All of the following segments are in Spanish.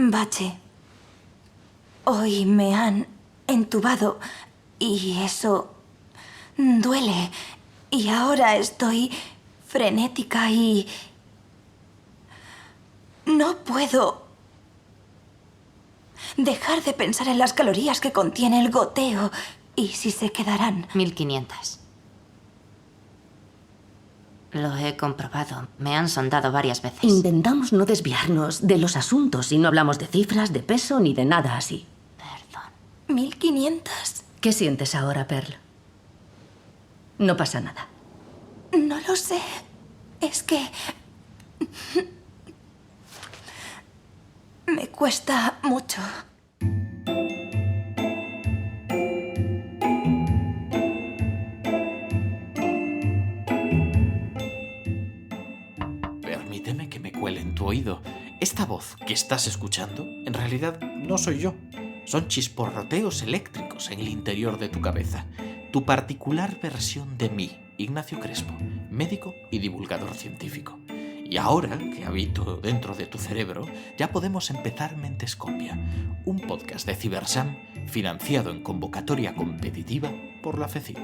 Bache, hoy me han entubado y eso duele. Y ahora estoy frenética y no puedo dejar de pensar en las calorías que contiene el goteo y si se quedarán. 1500. Lo he comprobado. Me han sondado varias veces. Intentamos no desviarnos de los asuntos y no hablamos de cifras, de peso ni de nada así. Perdón. 1500. ¿Qué sientes ahora, Pearl? No pasa nada. No lo sé. Es que me cuesta mucho. Permíteme que me cuele en tu oído. Esta voz que estás escuchando, en realidad no soy yo. Son chisporroteos eléctricos en el interior de tu cabeza. Tu particular versión de mí, Ignacio Crespo, médico y divulgador científico. Y ahora que habito dentro de tu cerebro, ya podemos empezar Mentescopia, un podcast de Cibersam financiado en convocatoria competitiva por la FECIT.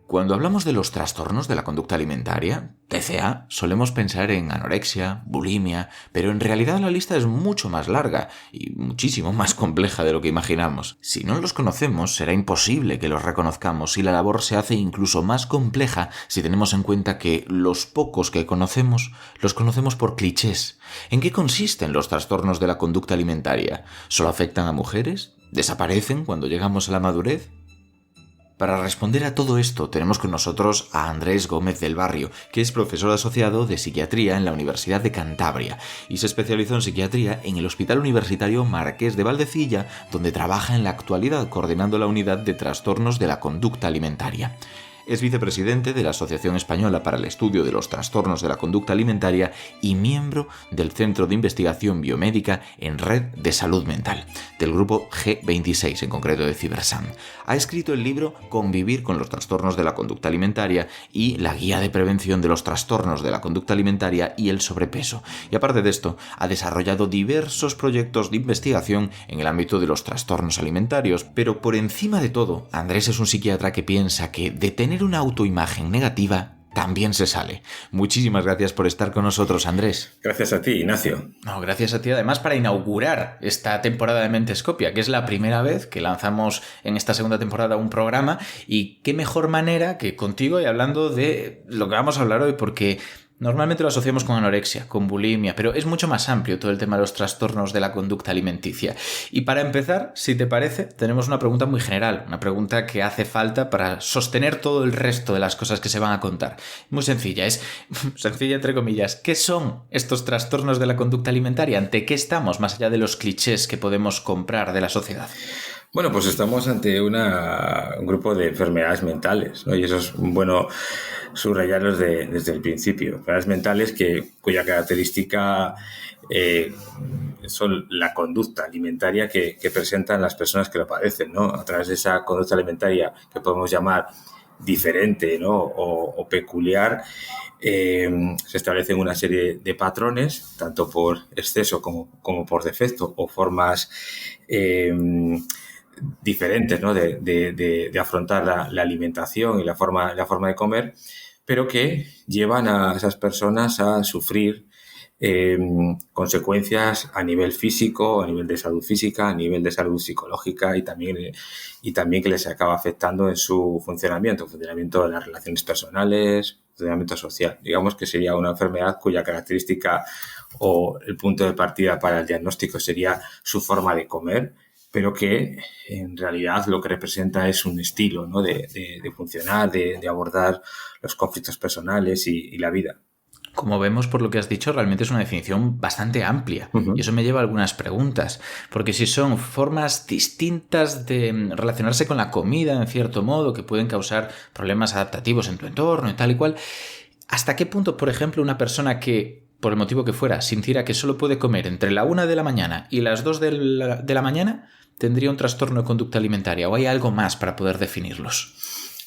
Cuando hablamos de los trastornos de la conducta alimentaria, TCA, solemos pensar en anorexia, bulimia, pero en realidad la lista es mucho más larga y muchísimo más compleja de lo que imaginamos. Si no los conocemos, será imposible que los reconozcamos y la labor se hace incluso más compleja si tenemos en cuenta que los pocos que conocemos, los conocemos por clichés. ¿En qué consisten los trastornos de la conducta alimentaria? ¿Solo afectan a mujeres? ¿Desaparecen cuando llegamos a la madurez? Para responder a todo esto tenemos con nosotros a Andrés Gómez del Barrio, que es profesor asociado de psiquiatría en la Universidad de Cantabria y se especializó en psiquiatría en el Hospital Universitario Marqués de Valdecilla, donde trabaja en la actualidad coordinando la unidad de trastornos de la conducta alimentaria. Es vicepresidente de la Asociación Española para el Estudio de los Trastornos de la Conducta Alimentaria y miembro del Centro de Investigación Biomédica en Red de Salud Mental, del grupo G26, en concreto de Cibersam. Ha escrito el libro Convivir con los trastornos de la conducta alimentaria y la guía de prevención de los trastornos de la conducta alimentaria y el sobrepeso. Y aparte de esto, ha desarrollado diversos proyectos de investigación en el ámbito de los trastornos alimentarios. Pero por encima de todo, Andrés es un psiquiatra que piensa que de tener una autoimagen negativa también se sale. Muchísimas gracias por estar con nosotros, Andrés. Gracias a ti, Ignacio. No, gracias a ti además para inaugurar esta temporada de Mentescopia, que es la primera vez que lanzamos en esta segunda temporada un programa, y qué mejor manera que contigo y hablando de lo que vamos a hablar hoy, porque normalmente lo asociamos con anorexia, con bulimia, pero es mucho más amplio todo el tema de los trastornos de la conducta alimenticia. Y para empezar, si te parece, tenemos una pregunta muy general, una pregunta que hace falta para sostener todo el resto de las cosas que se van a contar. Muy sencilla, es sencilla entre comillas. ¿Qué son estos trastornos de la conducta alimentaria? ¿Ante qué estamos, más allá de los clichés que podemos comprar de la sociedad? Bueno, pues estamos ante un grupo de enfermedades mentales, ¿no? Y eso es bueno subrayarlos desde el principio. Enfermedades mentales cuya característica son la conducta alimentaria que presentan las personas que lo padecen, ¿no? A través de esa conducta alimentaria que podemos llamar diferente, ¿no? o peculiar, se establecen una serie de patrones, tanto por exceso como por defecto, o formas diferentes, ¿no? de afrontar la alimentación y la forma de comer, pero que llevan a esas personas a sufrir consecuencias a nivel físico, a nivel de salud física, a nivel de salud psicológica y también que les acaba afectando en su funcionamiento de las relaciones personales, funcionamiento social. Digamos que sería una enfermedad cuya característica o el punto de partida para el diagnóstico sería su forma de comer, pero que en realidad lo que representa es un estilo, ¿no? de funcionar, de abordar los conflictos personales y la vida. Como vemos por lo que has dicho, realmente es una definición bastante amplia. Uh-huh. Y eso me lleva a algunas preguntas. Porque si son formas distintas de relacionarse con la comida, en cierto modo, que pueden causar problemas adaptativos en tu entorno y tal y cual, ¿hasta qué punto, por ejemplo, una persona que, por el motivo que fuera, sintiera que solo puede comer entre la 1 de la mañana y las 2 de la mañana, tendría un trastorno de conducta alimentaria? ¿O hay algo más para poder definirlos?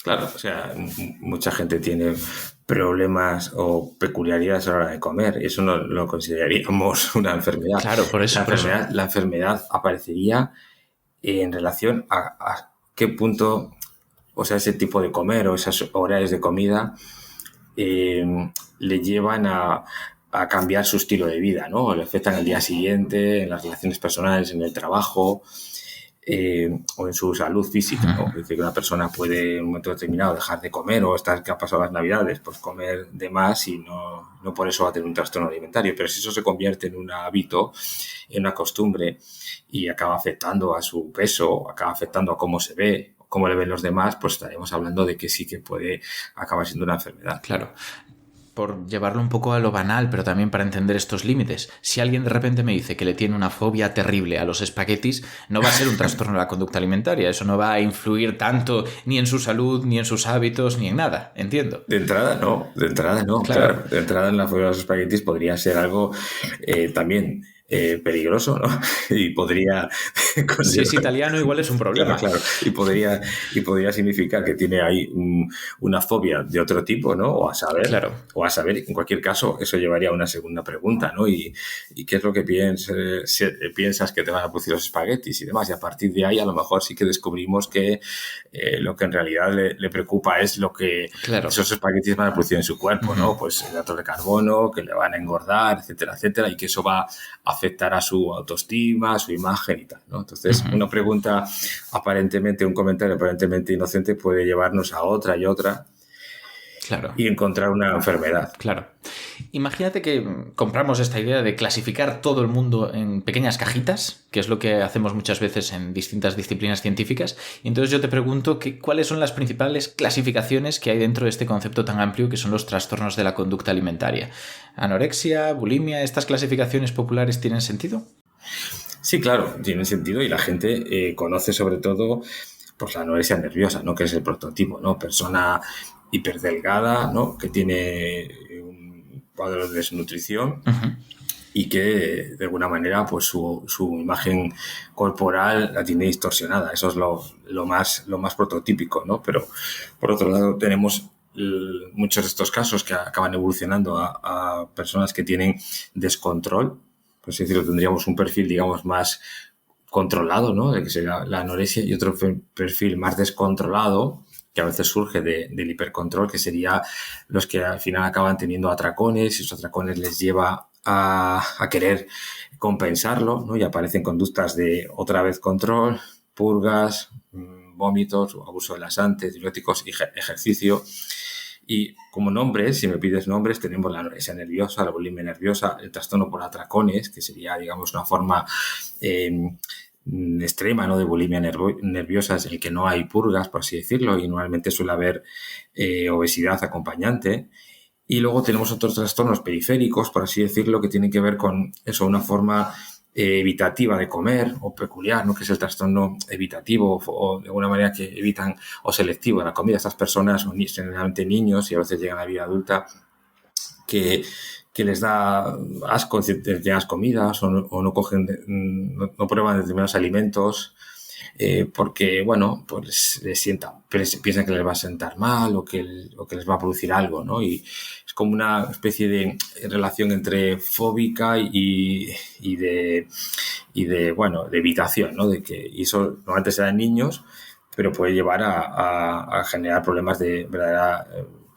Claro, o sea, mucha gente tiene problemas o peculiaridades a la hora de comer y eso no lo consideraríamos una enfermedad. Claro, por eso. La enfermedad aparecería en relación a qué punto, o sea, ese tipo de comer o esas horarios de comida le llevan a cambiar su estilo de vida, ¿no? Le afectan al día siguiente, en las relaciones personales, en el trabajo, o en su salud física, ¿no? Es decir, que una persona puede en un momento determinado dejar de comer o estar que ha pasado las navidades, pues comer de más y no por eso va a tener un trastorno alimentario. Pero si eso se convierte en un hábito, en una costumbre y acaba afectando a su peso, acaba afectando a cómo se ve, cómo le ven los demás, pues estaremos hablando de que sí que puede acabar siendo una enfermedad. Claro. Por llevarlo un poco a lo banal, pero también para entender estos límites. Si alguien de repente me dice que le tiene una fobia terrible a los espaguetis, no va a ser un trastorno de la conducta alimentaria. Eso no va a influir tanto ni en su salud, ni en sus hábitos, ni en nada. Entiendo. De entrada no. Claro. De entrada en la fobia a los espaguetis podría ser algo también peligroso, ¿no? Y podría... Si es italiano igual es un problema. Claro. Y podría significar que tiene ahí una fobia de otro tipo, ¿no? O a saber, en cualquier caso, eso llevaría a una segunda pregunta, ¿no? Y qué es lo que piensas que te van a producir los espaguetis y demás. Y a partir de ahí, a lo mejor sí que descubrimos que lo que en realidad le preocupa es lo que esos espaguetis van a producir en su cuerpo, ¿no? Pues hidratos de carbono, que le van a engordar, etcétera, etcétera, y que eso va a afectar a su autoestima, a su imagen y tal, ¿no? Entonces, una pregunta un comentario aparentemente inocente puede llevarnos a otra y otra. Claro. Y encontrar una enfermedad. Claro. Imagínate que compramos esta idea de clasificar todo el mundo en pequeñas cajitas, que es lo que hacemos muchas veces en distintas disciplinas científicas. Y entonces yo te pregunto cuáles son las principales clasificaciones que hay dentro de este concepto tan amplio que son los trastornos de la conducta alimentaria. Anorexia, bulimia, ¿estas clasificaciones populares tienen sentido? Sí, claro, tienen sentido y la gente conoce sobre todo pues, la anorexia nerviosa, ¿no? Que es el prototipo, ¿no? Persona hiperdelgada, ¿no? Que tiene un cuadro de desnutrición y que de alguna manera pues su imagen corporal la tiene distorsionada. Eso es lo más prototípico, ¿no? Pero por otro lado tenemos muchos de estos casos que acaban evolucionando a personas que tienen descontrol. Por así decirlo, tendríamos un perfil, digamos, más controlado, ¿no? De que sería la anorexia, y otro perfil más descontrolado, que a veces surge del hipercontrol, que sería los que al final acaban teniendo atracones, y esos atracones les lleva a querer compensarlo, ¿no? Y aparecen conductas de otra vez control, purgas, vómitos, abuso de laxantes, diuréticos y ejercicio. Y como nombres, si me pides nombres, tenemos la anorexia nerviosa, la bulimia nerviosa, el trastorno por atracones, que sería, digamos, una forma extrema, ¿no? De bulimia nerviosa, en el que no hay purgas, por así decirlo, y normalmente suele haber obesidad acompañante. Y luego tenemos otros trastornos periféricos, por así decirlo, que tienen que ver con eso, una forma evitativa de comer o peculiar, ¿no? Que es el trastorno evitativo o de alguna manera que evitan o selectivo de la comida. Estas personas son generalmente niños y a veces llegan a la vida adulta que les da asco en determinadas comidas o no cogen, no prueban determinados alimentos porque, bueno, pues les piensan que les va a sentar mal o que les va a producir algo, ¿no? Y es como una especie de relación entre fóbica y de evitación, ¿no? Y eso normalmente se da en niños, pero puede llevar a generar problemas de verdadera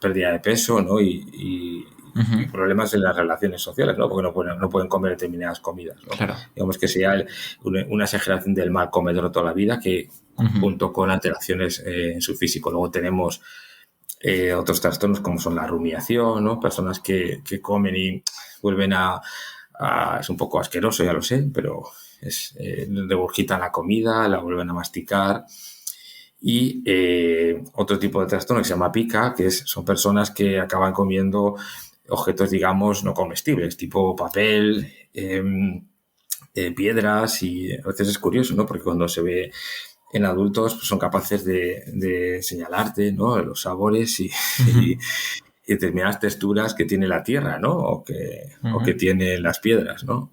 pérdida de peso, ¿no? Y problemas en las relaciones sociales, ¿no? Porque no pueden comer determinadas comidas, ¿no? Claro. Digamos que sería una exageración del mal comedor toda la vida que junto con alteraciones en su físico. Luego tenemos otros trastornos como son la rumiación, ¿no? Personas que comen y vuelven es un poco asqueroso, ya lo sé, pero regurgitan la comida, la vuelven a masticar. Y otro tipo de trastorno que se llama pica, son personas que acaban comiendo objetos, digamos, no comestibles, tipo papel, piedras, y a veces es curioso, ¿no? Porque cuando se ve en adultos, pues son capaces de señalarte, ¿no? Los sabores y determinadas texturas que tiene la tierra, ¿no? O que tienen las piedras, ¿no?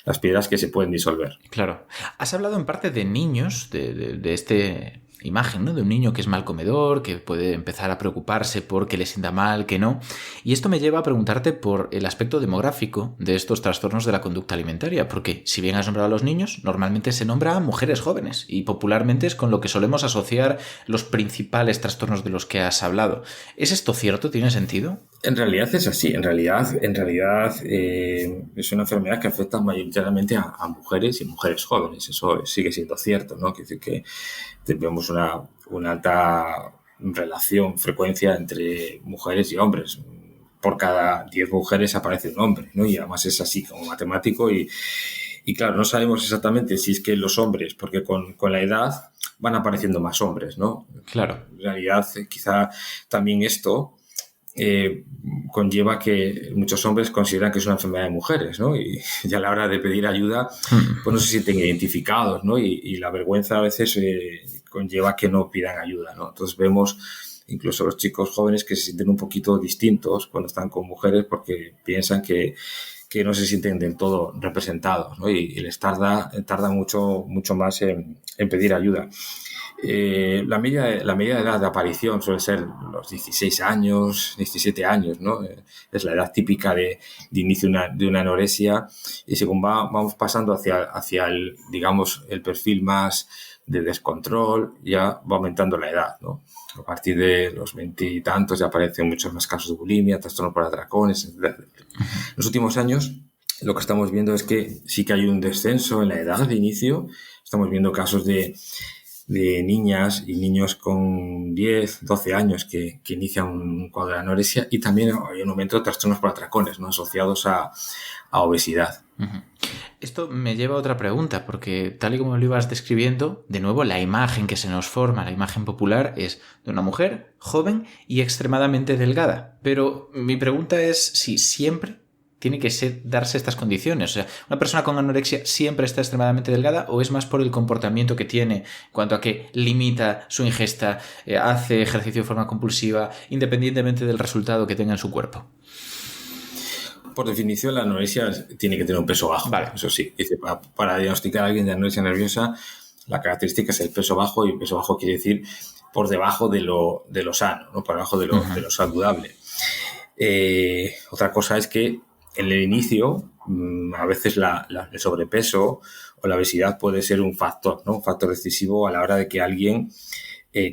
Las piedras que se pueden disolver. Claro. Has hablado en parte de niños, de este imagen, ¿no? De un niño que es mal comedor, que puede empezar a preocuparse por que le sienta mal, que no. Y esto me lleva a preguntarte por el aspecto demográfico de estos trastornos de la conducta alimentaria, porque si bien has nombrado a los niños, normalmente se nombra a mujeres jóvenes y popularmente es con lo que solemos asociar los principales trastornos de los que has hablado. ¿Es esto cierto? ¿Tiene sentido? En realidad es así. En realidad es una enfermedad que afecta mayoritariamente a mujeres y mujeres jóvenes. Eso sigue siendo cierto, ¿no? Quiere decir que tenemos una alta frecuencia entre mujeres y hombres. Por cada 10 mujeres aparece un hombre, ¿no? Y además es así como matemático y claro, no sabemos exactamente si es que los hombres, porque con la edad van apareciendo más hombres, ¿no? Claro. En realidad, quizá también esto conlleva que muchos hombres consideran que es una enfermedad de mujeres, ¿no? Y a la hora de pedir ayuda, pues no se sienten identificados, ¿no? Y la vergüenza a veces conlleva que no pidan ayuda, ¿no? Entonces vemos incluso los chicos jóvenes que se sienten un poquito distintos cuando están con mujeres porque piensan que no se sienten del todo representados, ¿no? Y les tarda mucho más en pedir ayuda. La media de edad de aparición suele ser los 16 años, 17 años, ¿no? Es la edad típica de inicio de una anorexia, y según vamos pasando hacia el, digamos, el perfil más de descontrol, ya va aumentando la edad, ¿no? A partir de los 20 y tantos ya aparecen muchos más casos de bulimia, trastornos por atracones, etc. En los últimos años lo que estamos viendo es que sí que hay un descenso en la edad de inicio. Estamos viendo casos de niñas y niños con 10, 12 años que inician un cuadro de anorexia, y también hay un aumento de trastornos por atracones, ¿no? Asociados a obesidad. Uh-huh. Esto me lleva a otra pregunta, porque tal y como lo ibas describiendo, de nuevo la imagen que se nos forma, la imagen popular, es de una mujer joven y extremadamente delgada. Pero mi pregunta es si siempre tiene que darse estas condiciones. O sea, ¿una persona con anorexia siempre está extremadamente delgada o es más por el comportamiento que tiene en cuanto a que limita su ingesta, hace ejercicio de forma compulsiva, independientemente del resultado que tenga en su cuerpo? Por definición, la anorexia tiene que tener un peso bajo. Vale. Eso sí. Para diagnosticar a alguien de anorexia nerviosa, la característica es el peso bajo, y el peso bajo quiere decir por debajo de lo sano, ¿no? Por debajo de lo saludable. Otra cosa es que en el inicio, a veces el sobrepeso o la obesidad puede ser un factor, ¿no? Un factor decisivo a la hora de que alguien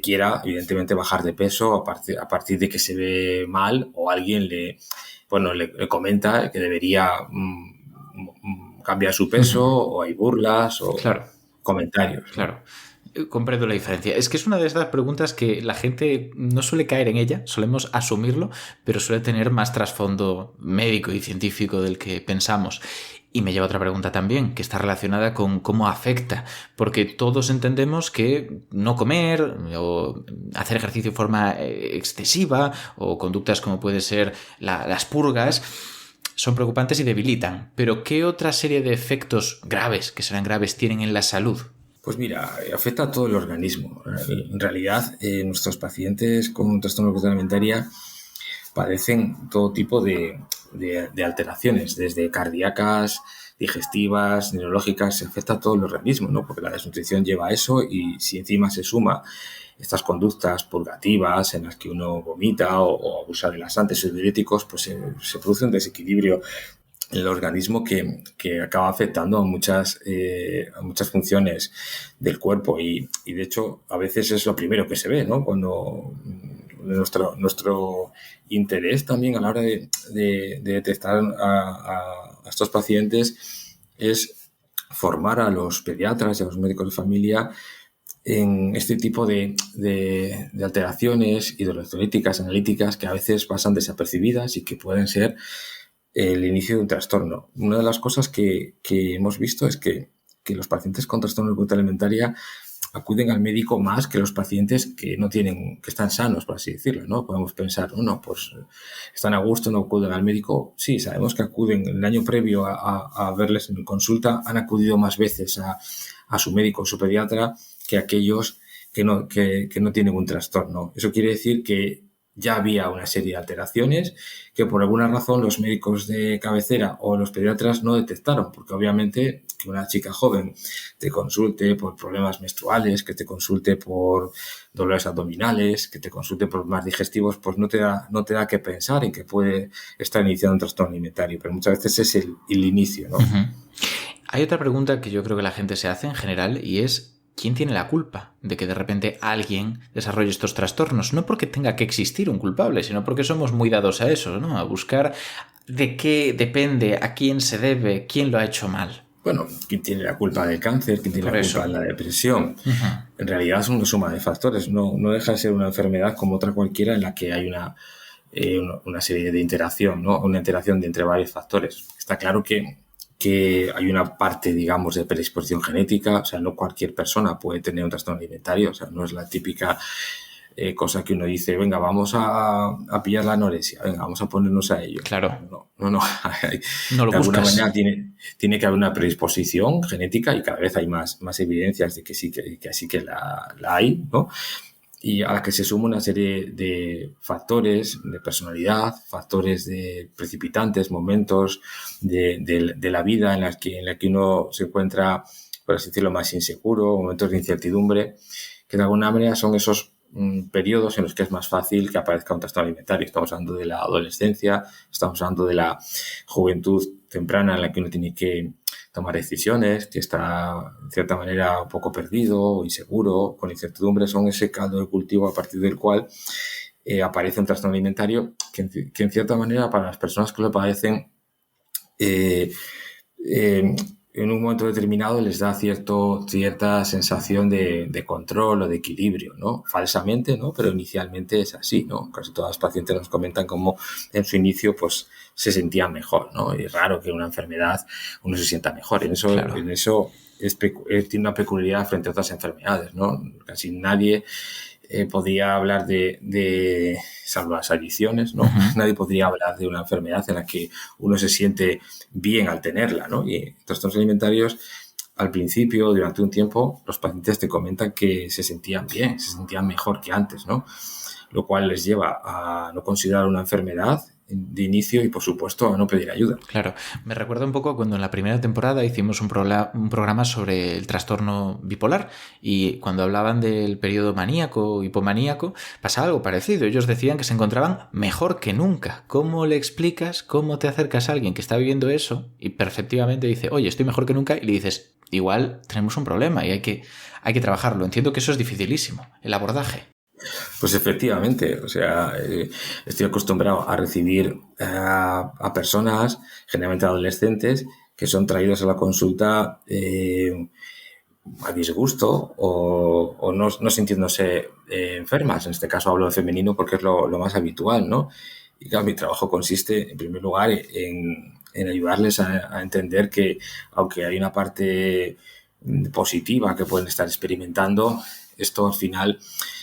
quiera, evidentemente, bajar de peso a partir de que se ve mal, o alguien le comenta que debería cambiar su peso, o hay burlas o comentarios. Claro. Comprendo la diferencia. Es que es una de estas preguntas que la gente no suele caer en ella, solemos asumirlo, pero suele tener más trasfondo médico y científico del que pensamos. Y me lleva a otra pregunta también, que está relacionada con cómo afecta, porque todos entendemos que no comer o hacer ejercicio de forma excesiva, o conductas como puede ser las purgas, son preocupantes y debilitan. Pero ¿qué otra serie de efectos graves, que serán graves, tienen en la salud? Pues mira, afecta a todo el organismo. En realidad, nuestros pacientes con trastorno de conducta alimentaria padecen todo tipo de alteraciones, desde cardíacas, digestivas, neurológicas. Se afecta a todo el organismo, ¿no? Porque la desnutrición lleva a eso, y si encima se suma estas conductas purgativas en las que uno vomita o abusa de laxantes o diuréticos, pues se produce un desequilibrio en el organismo que acaba afectando a muchas funciones del cuerpo, y de hecho a veces es lo primero que se ve, ¿no? Cuando nuestro interés también a la hora de detectar a estos pacientes es formar a los pediatras y a los médicos de familia en este tipo de alteraciones hidroelectrolíticas, analíticas, que a veces pasan desapercibidas y que pueden ser el inicio de un trastorno. Una de las cosas que hemos visto es que que los pacientes con trastorno de conducta alimentaria acuden al médico más que los pacientes que no tienen, que están sanos, por así decirlo, ¿no? Podemos pensar, no, pues están a gusto, no acuden al médico. Sí, sabemos que acuden. El año previo a verles en consulta han acudido más veces a su médico o su pediatra que aquellos que no tienen un trastorno. Eso quiere decir que ya había una serie de alteraciones que por alguna razón los médicos de cabecera o los pediatras no detectaron, porque obviamente que una chica joven te consulte por problemas menstruales, que te consulte por dolores abdominales, que te consulte por problemas digestivos, pues no te da que pensar en que puede estar iniciando un trastorno alimentario, pero muchas veces es el inicio, ¿no? Uh-huh. Hay otra pregunta que yo creo que la gente se hace en general y es: ¿quién tiene la culpa de que de repente alguien desarrolle estos trastornos? No porque tenga que existir un culpable, sino porque somos muy dados a eso, ¿no? A buscar de qué depende, a quién se debe, quién lo ha hecho mal. Bueno, ¿quién tiene la culpa del cáncer? ¿Quién tiene la culpa de la depresión? Uh-huh. En realidad es una suma de factores. No deja de ser una enfermedad como otra cualquiera en la que hay una serie de interacción, ¿no? Una interacción de entre varios factores. Está claro que hay una parte, digamos, de predisposición genética, o sea, no cualquier persona puede tener un trastorno alimentario, o sea, no es la típica cosa que uno dice, venga, vamos a pillar la anorexia, venga, vamos a ponernos a ello. Claro. No lo de alguna buscas. manera tiene que haber una predisposición genética y cada vez hay más evidencias de que sí que la hay, ¿no? Y a la que se suma una serie de factores de personalidad, factores de precipitantes, momentos de la vida en la que uno se encuentra, por así decirlo, más inseguro, momentos de incertidumbre, que de alguna manera son esos periodos en los que es más fácil que aparezca un trastorno alimentario. Estamos hablando de la adolescencia, estamos hablando de la juventud temprana en la que uno tiene que tomar decisiones, que está en cierta manera un poco perdido, inseguro, con incertidumbre. Son ese caldo de cultivo a partir del cual aparece un trastorno alimentario que en cierta manera para las personas que lo padecen en un momento determinado les da cierta sensación de control o de equilibrio, ¿no? Falsamente, ¿no? Pero inicialmente es así, ¿no? Casi todas las pacientes nos comentan cómo en su inicio pues se sentían mejor, ¿no? Y es raro que en una enfermedad uno se sienta mejor. En eso tiene una peculiaridad frente a otras enfermedades, ¿no? Casi nadie podría hablar de salvo las adicciones, ¿no? Uh-huh. Nadie podría hablar de una enfermedad en la que uno se siente bien al tenerla, ¿no? Y trastornos alimentarios, al principio, durante un tiempo, los pacientes te comentan que se sentían bien, se sentían mejor que antes, ¿no? Lo cual les lleva a no considerar una enfermedad de inicio y, por supuesto, a no pedir ayuda. Claro, me recuerda un poco cuando en la primera temporada hicimos un programa sobre el trastorno bipolar y cuando hablaban del periodo maníaco o hipomaníaco pasaba algo parecido. Ellos decían que se encontraban mejor que nunca. ¿Cómo le explicas, cómo te acercas a alguien que está viviendo eso y perceptivamente dice, oye, estoy mejor que nunca? Y le dices, igual tenemos un problema y hay que trabajarlo. Entiendo que eso es dificilísimo, el abordaje. Pues efectivamente, o sea, estoy acostumbrado a recibir a personas, generalmente adolescentes, que son traídos a la consulta a disgusto o no sintiéndose enfermas. En este caso hablo de femenino porque es lo más habitual, ¿no? Y claro, mi trabajo consiste, en primer lugar, en ayudarles a entender que, aunque hay una parte positiva que pueden estar experimentando, esto al final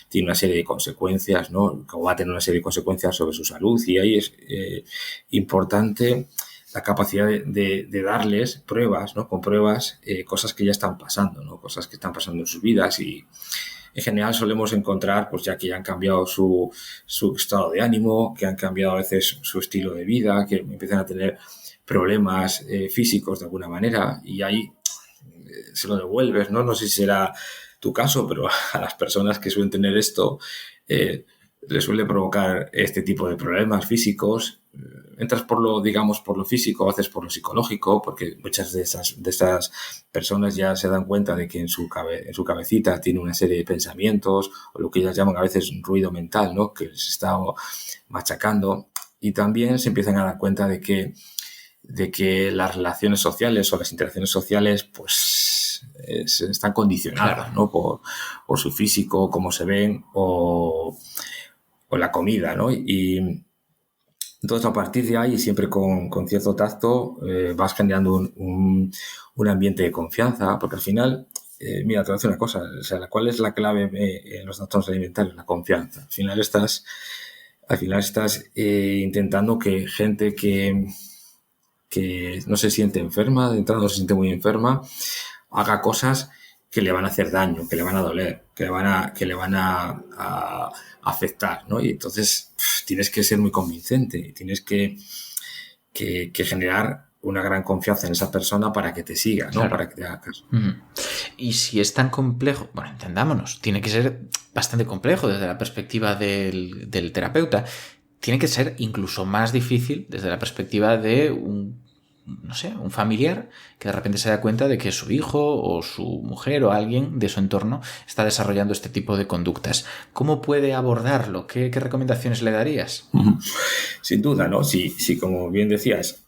tiene una serie de consecuencias, ¿no? O va a tener una serie de consecuencias sobre su salud y ahí es importante la capacidad de darles pruebas, ¿no? Con pruebas, cosas que ya están pasando, ¿no? Cosas que están pasando en sus vidas y en general solemos encontrar, pues ya que ya han cambiado su estado de ánimo, que han cambiado a veces su estilo de vida, que empiezan a tener problemas físicos de alguna manera y ahí se lo devuelves, ¿no? No sé si será tu caso, pero a las personas que suelen tener esto les suele provocar este tipo de problemas físicos. Entras por lo físico, haces por lo psicológico, porque muchas de estas personas ya se dan cuenta de que en su cabecita tiene una serie de pensamientos o lo que ellas llaman a veces un ruido mental, ¿no? Que les está machacando y también se empiezan a dar cuenta de que las relaciones sociales o las interacciones sociales pues están condicionadas, claro, ¿no? por su físico, cómo se ven o la comida, ¿no? Y Entonces, a partir de ahí, siempre con cierto tacto, vas generando un ambiente de confianza, porque al final, mira, te voy a decir una cosa, o sea, ¿cuál es la clave en los trastornos alimentarios? La confianza. Al final estás intentando que gente que no se siente enferma, de entrada no se siente muy enferma, haga cosas que le van a hacer daño, que le van a doler, que le van a afectar, ¿no? Y entonces tienes que ser muy convincente, tienes que generar una gran confianza en esa persona para que te siga, ¿no? Claro. Para que te haga caso. Y si es tan complejo, bueno, entendámonos, tiene que ser bastante complejo desde la perspectiva del terapeuta. Tiene que ser incluso más difícil desde la perspectiva de un familiar que de repente se da cuenta de que su hijo o su mujer o alguien de su entorno está desarrollando este tipo de conductas. ¿Cómo puede abordarlo? ¿Qué recomendaciones le darías? Sin duda, ¿no? Si como bien decías,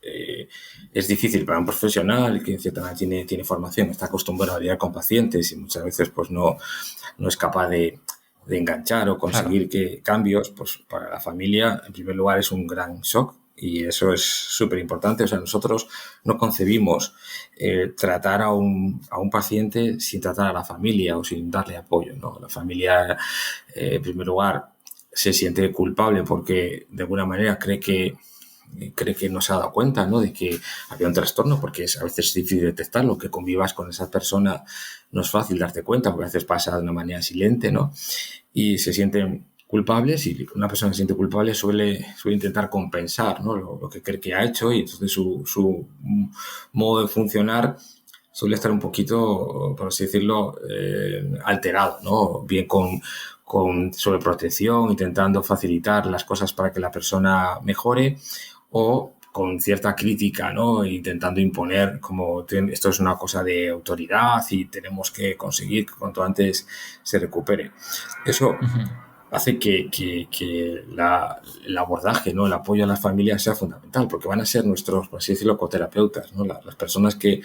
es difícil para un profesional que en cierta manera tiene formación, está acostumbrado a lidiar con pacientes y muchas veces pues no es capaz de enganchar o conseguir cambios, pues para la familia, en primer lugar, es un gran shock. Y eso es súper importante. O sea, nosotros no concebimos tratar a un paciente sin tratar a la familia o sin darle apoyo, ¿no? La familia, en primer lugar, se siente culpable porque de alguna manera cree que no se ha dado cuenta, ¿no? De que había un trastorno, porque a veces es difícil detectarlo, que convivas con esa persona no es fácil darte cuenta, porque a veces pasa de una manera silente, ¿no? Y se sienten culpables, y una persona que se siente culpable suele intentar compensar, ¿no? lo que cree que ha hecho, y entonces su modo de funcionar suele estar un poquito, por así decirlo, alterado, ¿no? Bien con sobreprotección, intentando facilitar las cosas para que la persona mejore, o con cierta crítica, ¿no? Intentando imponer como esto es una cosa de autoridad y tenemos que conseguir que cuanto antes se recupere. Eso hace que el abordaje, ¿no? El apoyo a las familias sea fundamental, porque van a ser nuestros, por así decirlo, coterapeutas, ¿no? Las personas que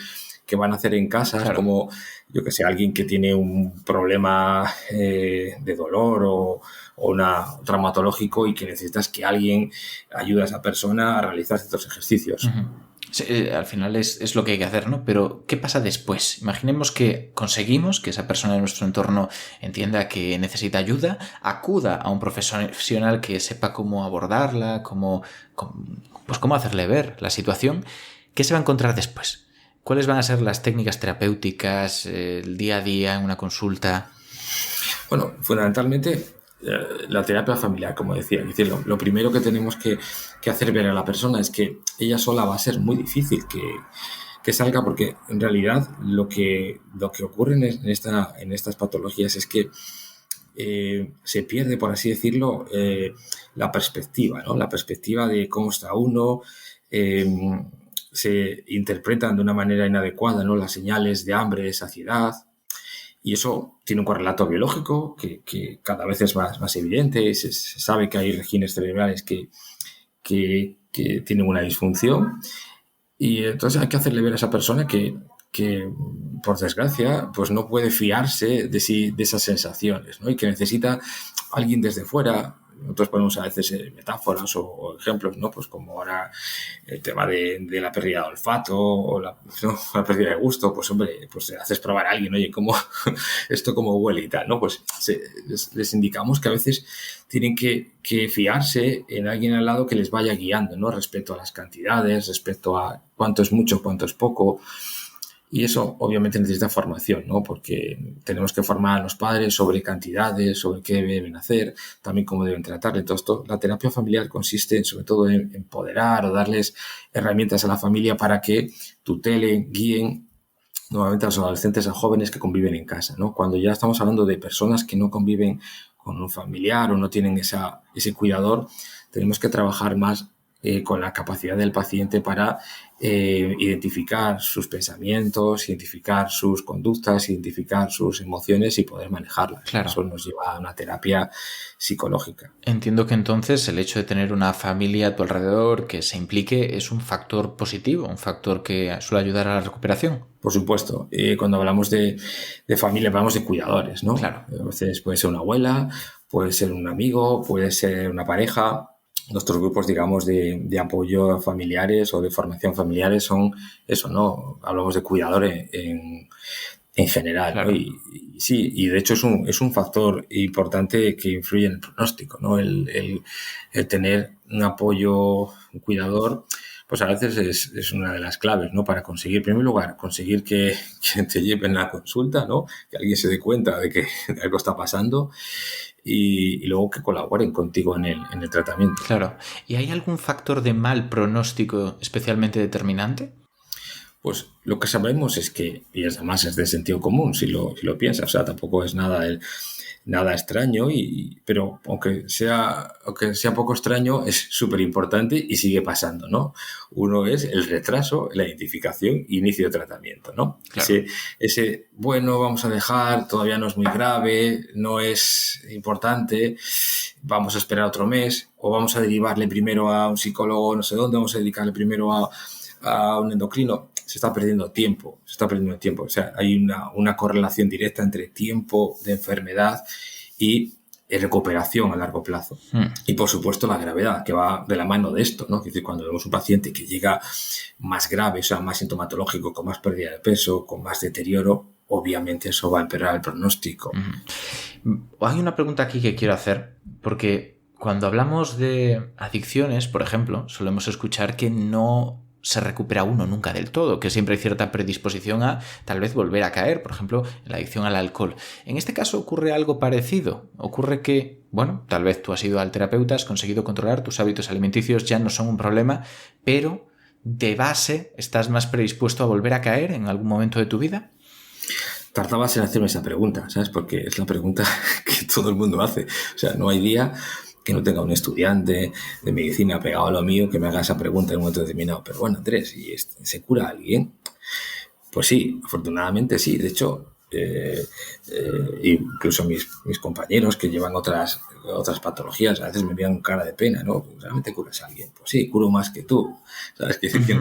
van a hacer en casa, claro. Como, yo que sé, alguien que tiene un problema de dolor o un traumatológico y que necesitas que alguien ayude a esa persona a realizar ciertos ejercicios. Sí, al final es lo que hay que hacer, ¿no? Pero ¿qué pasa después? Imaginemos que conseguimos que esa persona de nuestro entorno entienda que necesita ayuda, acuda a un profesional que sepa cómo abordarla, cómo hacerle ver la situación. ¿Qué se va a encontrar después? ¿Cuáles van a ser las técnicas terapéuticas, el día a día en una consulta? Bueno, fundamentalmente la terapia familiar, como decía. Es decir, lo primero que tenemos que hacer ver a la persona es que ella sola va a ser muy difícil que salga, porque en realidad lo que ocurre en estas patologías es que se pierde, por así decirlo, la perspectiva, ¿no? La perspectiva de cómo está uno. Se interpretan de una manera inadecuada, ¿no? Las señales de hambre, de saciedad, y eso tiene un correlato biológico que cada vez es más evidente. Se sabe que hay regiones cerebrales que tienen una disfunción, y entonces hay que hacerle ver a esa persona que por desgracia pues no puede fiarse de esas sensaciones, ¿no? Y que necesita alguien desde fuera. Nosotros ponemos a veces metáforas o ejemplos, ¿no? Pues como ahora el tema de la pérdida de olfato o la pérdida de gusto, pues hombre, pues haces probar a alguien, oye, esto cómo huele y tal, ¿no? Pues les indicamos que a veces tienen que fiarse en alguien al lado que les vaya guiando, ¿no? Respecto a las cantidades, respecto a cuánto es mucho, cuánto es poco. Y eso obviamente necesita formación, ¿no? Porque tenemos que formar a los padres sobre cantidades, sobre qué deben hacer, también cómo deben tratarle. Todo esto, la terapia familiar consiste sobre todo en empoderar o darles herramientas a la familia para que tutelen, guíen nuevamente a los adolescentes, a jóvenes que conviven en casa, ¿no? Cuando ya estamos hablando de personas que no conviven con un familiar o no tienen ese cuidador, tenemos que trabajar más con la capacidad del paciente para identificar sus pensamientos, identificar sus conductas, identificar sus emociones y poder manejarlas. Claro. Eso nos lleva a una terapia psicológica. Entiendo que entonces el hecho de tener una familia a tu alrededor que se implique es un factor positivo, un factor que suele ayudar a la recuperación. Por supuesto. Cuando hablamos de familia hablamos de cuidadores, ¿no? Claro. A veces puede ser una abuela, puede ser un amigo, puede ser una pareja, nuestros grupos, digamos, de apoyo a familiares o de formación familiares son eso, ¿no? Hablamos de cuidadores en general, Claro. ¿no? Y sí, y de hecho es un factor importante que influye en el pronóstico, ¿no? El tener un apoyo, un cuidador, pues a veces es una de las claves, ¿no? Para conseguir, en primer lugar, conseguir que te lleven la consulta, ¿no? Que alguien se dé cuenta de que algo está pasando y luego que colaboren contigo en el tratamiento. Claro. ¿Y hay algún factor de mal pronóstico especialmente determinante? Pues lo que sabemos es que, y además es de sentido común si lo piensas, o sea, tampoco es nada extraño, pero aunque sea poco extraño, es súper importante y sigue pasando, ¿no? Uno es el retraso, la identificación, inicio de tratamiento, ¿no? Claro. Ese, bueno, vamos a dejar, todavía no es muy grave, no es importante, vamos a esperar otro mes, o vamos a derivarle primero a un psicólogo no sé dónde, vamos a dedicarle primero a un endocrino. Se está perdiendo tiempo. O sea, hay una correlación directa entre tiempo de enfermedad y recuperación a largo plazo. Y, por supuesto, la gravedad, que va de la mano de esto, ¿no? Es decir, cuando vemos un paciente que llega más grave, o sea, más sintomatológico, con más pérdida de peso, con más deterioro, obviamente eso va a empeorar el pronóstico. Hay una pregunta aquí que quiero hacer, porque cuando hablamos de adicciones, por ejemplo, solemos escuchar que no se recupera uno nunca del todo, que siempre hay cierta predisposición a tal vez volver a caer, por ejemplo, en la adicción al alcohol. En este caso ocurre algo parecido. Ocurre que, bueno, tal vez tú has ido al terapeuta, has conseguido controlar tus hábitos alimenticios, ya no son un problema, pero de base estás más predispuesto a volver a caer en algún momento de tu vida. Tardabas en hacerme esa pregunta, ¿sabes? Porque es la pregunta que todo el mundo hace. O sea, no hay día que no tenga un estudiante de medicina pegado a lo mío que me haga esa pregunta en un momento determinado. Pero bueno, Andrés, ¿y se cura alguien? Pues sí, afortunadamente sí. De hecho, incluso mis compañeros que llevan otras patologías a veces me miran con cara de pena, ¿no? ¿Realmente curas a alguien? Pues sí, curo más que tú. ¿Sabes? Que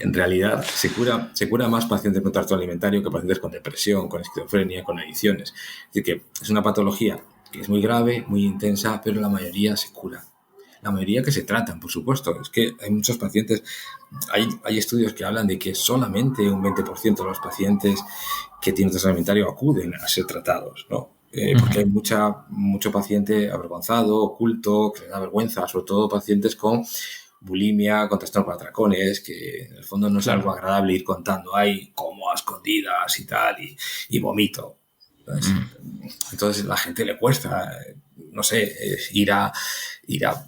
en realidad se cura más pacientes con trastorno alimentario que pacientes con depresión, con esquizofrenia, con adicciones. Es decir, que es una patología que es muy grave, muy intensa, pero la mayoría se cura. La mayoría que se tratan, por supuesto. Es que hay muchos pacientes, hay estudios que hablan de que solamente un 20% de los pacientes que tienen trastorno alimentario acuden a ser tratados, ¿no? Porque hay mucho paciente avergonzado, oculto, que le da vergüenza, sobre todo pacientes con bulimia, con trastorno por atracones, que en el fondo no es algo agradable ir contando, ay, como a escondidas y tal, y vomito. Entonces a la gente le cuesta, no sé, ir a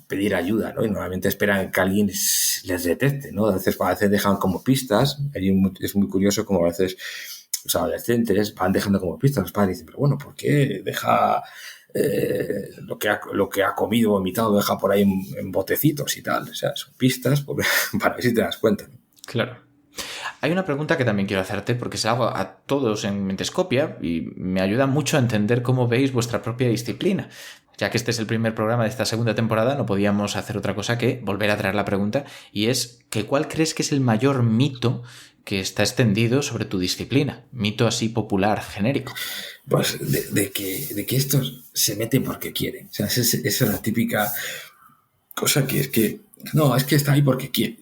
pedir ayuda, ¿no? Y normalmente esperan que alguien les detecte, ¿no? A veces dejan como pistas. Es muy curioso como a veces los adolescentes van dejando como pistas. Los padres dicen, pero bueno, ¿por qué deja lo que ha comido, vomitado, lo deja por ahí en botecitos y tal? O sea, son pistas para ver si te das cuenta, ¿no? Claro. Hay una pregunta que también quiero hacerte porque se la hago a todos en Mentescopia y me ayuda mucho a entender cómo veis vuestra propia disciplina. Ya que este es el primer programa de esta segunda temporada, no podíamos hacer otra cosa que volver a traer la pregunta, y es que ¿cuál crees que es el mayor mito que está extendido sobre tu disciplina? Mito así popular, genérico. Pues de que estos se meten porque quieren. O sea, esa es la típica cosa que es que, no, es que está ahí porque quiere.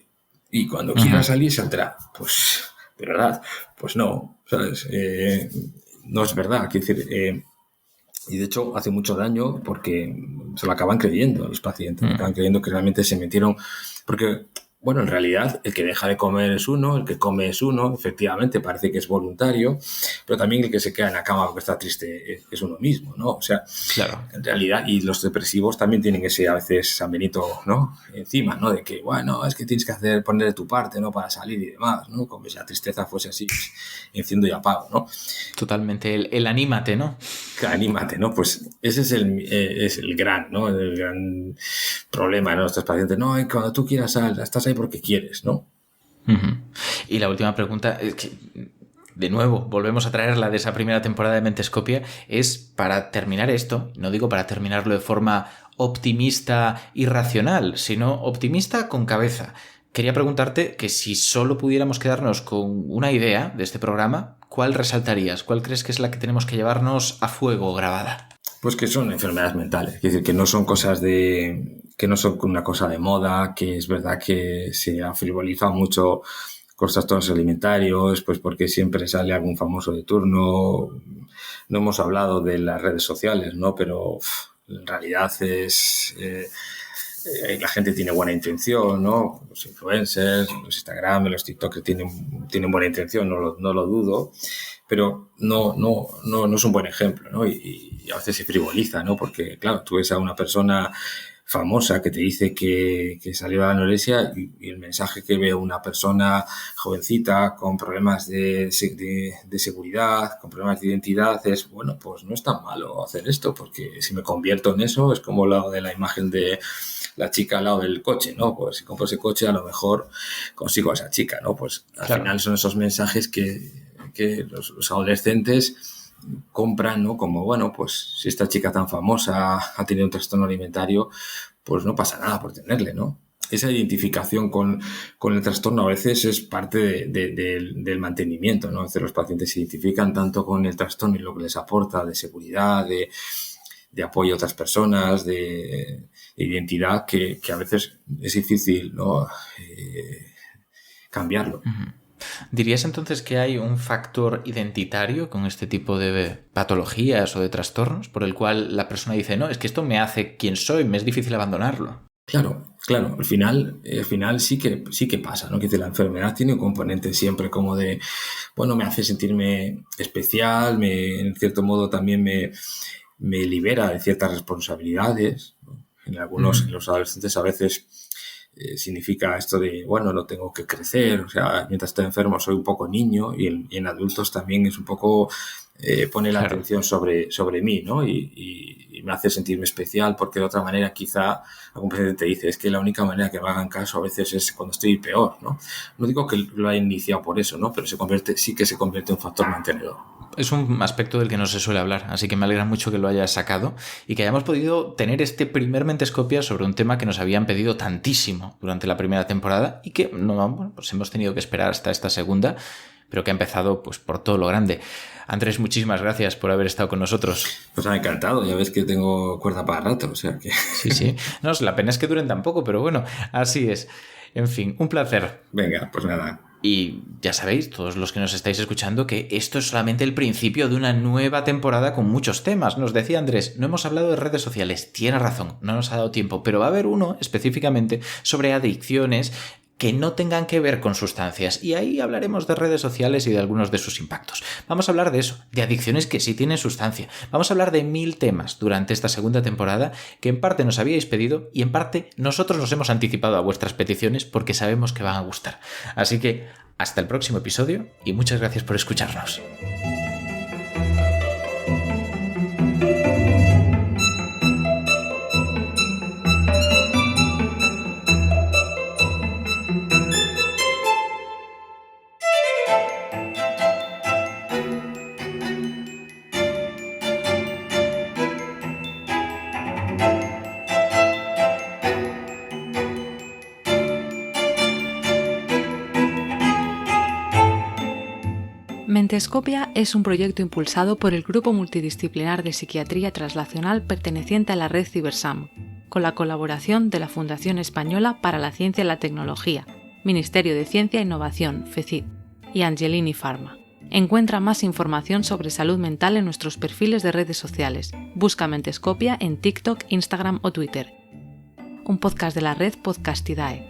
Y cuando quiera salir, saldrá. Pues, de verdad, pues no, ¿sabes? No es verdad. Quiero decir, y de hecho hace mucho daño porque se lo acaban creyendo los pacientes. Acaban creyendo que realmente se metieron. Porque, bueno, en realidad el que deja de comer es uno, el que come es uno. Efectivamente, parece que es voluntario. Pero también el que se queda en la cama porque está triste es uno mismo, ¿no? O sea, claro. En realidad, y los depresivos también tienen ese, a veces, San Benito, ¿no? Encima, ¿no? De que, bueno, es que tienes que poner de tu parte, ¿no? Para salir y demás, ¿no? Como si la tristeza fuese así, pues, enciendo y apago, ¿no? Totalmente, el anímate, ¿no? Anímate, ¿no? Pues ese es el gran, ¿no? El gran problema de nuestros pacientes. No, cuando tú quieras sal, estás ahí porque quieres, ¿no? Y la última pregunta es que, de nuevo, volvemos a traerla de esa primera temporada de Mentescopia, es para terminar esto, no digo para terminarlo de forma optimista y racional, sino optimista con cabeza. Quería preguntarte que si solo pudiéramos quedarnos con una idea de este programa, ¿cuál resaltarías? ¿Cuál crees que es la que tenemos que llevarnos a fuego grabada? Pues que son enfermedades mentales, es decir, que no son cosas que no son una cosa de moda, que es verdad que se ha frivolizado mucho con los trastornos alimentarios, pues porque siempre sale algún famoso de turno. No hemos hablado de las redes sociales, ¿no? Pero en realidad la gente tiene buena intención, ¿no? Los influencers, los Instagram, los TikTok tienen buena intención, no lo dudo, pero no es un buen ejemplo, ¿no? Y a veces se frivoliza, ¿no? Porque, claro, tú ves a una persona famosa que te dice que salió de la anorexia y el mensaje que ve una persona jovencita con problemas de seguridad, con problemas de identidad es, bueno, pues no es tan malo hacer esto, porque si me convierto en eso es como lo de la imagen de la chica al lado del coche, ¿no? Pues si compro ese coche a lo mejor consigo a esa chica, ¿no? Pues al final son esos mensajes que los adolescentes compran, ¿no? Como, bueno, pues si esta chica tan famosa ha tenido un trastorno alimentario, pues no pasa nada por tenerle, ¿no? Esa identificación con el trastorno a veces es parte del mantenimiento, ¿no? A veces los pacientes se identifican tanto con el trastorno y lo que les aporta de seguridad, de apoyo a otras personas, de identidad, que a veces es difícil, ¿no? Cambiarlo. Uh-huh. ¿Dirías entonces que hay un factor identitario con este tipo de patologías o de trastornos por el cual la persona dice, no, es que esto me hace quien soy, me es difícil abandonarlo? Claro. Al final sí que pasa, ¿no? Que la enfermedad tiene un componente siempre como de, bueno, me hace sentirme especial, en cierto modo también me libera de ciertas responsabilidades, ¿no? En los adolescentes a veces significa esto de, bueno, no tengo que crecer, o sea, mientras estoy enfermo soy un poco niño, y en adultos también es un poco pone la atención sobre mí, ¿no? Y me hace sentirme especial, porque de otra manera quizá algún paciente te dice, es que la única manera que me hagan caso a veces es cuando estoy peor, ¿no? No digo que lo haya iniciado por eso, ¿no? Pero sí que se convierte en un factor mantenedor. Es un aspecto del que no se suele hablar, así que me alegra mucho que lo hayas sacado y que hayamos podido tener este primer Mentescopia sobre un tema que nos habían pedido tantísimo durante la primera temporada y que pues hemos tenido que esperar hasta esta segunda, pero que ha empezado pues por todo lo grande. Andrés, muchísimas gracias por haber estado con nosotros. Pues me ha encantado, ya ves que tengo cuerda para rato, o sea que... Sí. No, la pena es que duren tan poco, pero bueno, así es. En fin, un placer. Venga, pues nada. Y ya sabéis, todos los que nos estáis escuchando, que esto es solamente el principio de una nueva temporada con muchos temas. Nos decía Andrés, no hemos hablado de redes sociales. Tiene razón, no nos ha dado tiempo, pero va a haber uno específicamente sobre adicciones que no tengan que ver con sustancias, y ahí hablaremos de redes sociales y de algunos de sus impactos. Vamos a hablar de eso, de adicciones que sí tienen sustancia. Vamos a hablar de 1000 temas durante esta segunda temporada que en parte nos habíais pedido y en parte nosotros nos hemos anticipado a vuestras peticiones porque sabemos que van a gustar. Así que hasta el próximo episodio y muchas gracias por escucharnos. Mentescopia es un proyecto impulsado por el Grupo Multidisciplinar de Psiquiatría Translacional perteneciente a la red Cibersam, con la colaboración de la Fundación Española para la Ciencia y la Tecnología, Ministerio de Ciencia e Innovación, FECID, y Angelini Pharma. Encuentra más información sobre salud mental en nuestros perfiles de redes sociales. Busca Mentescopia en TikTok, Instagram o Twitter. Un podcast de la red Podcastidae.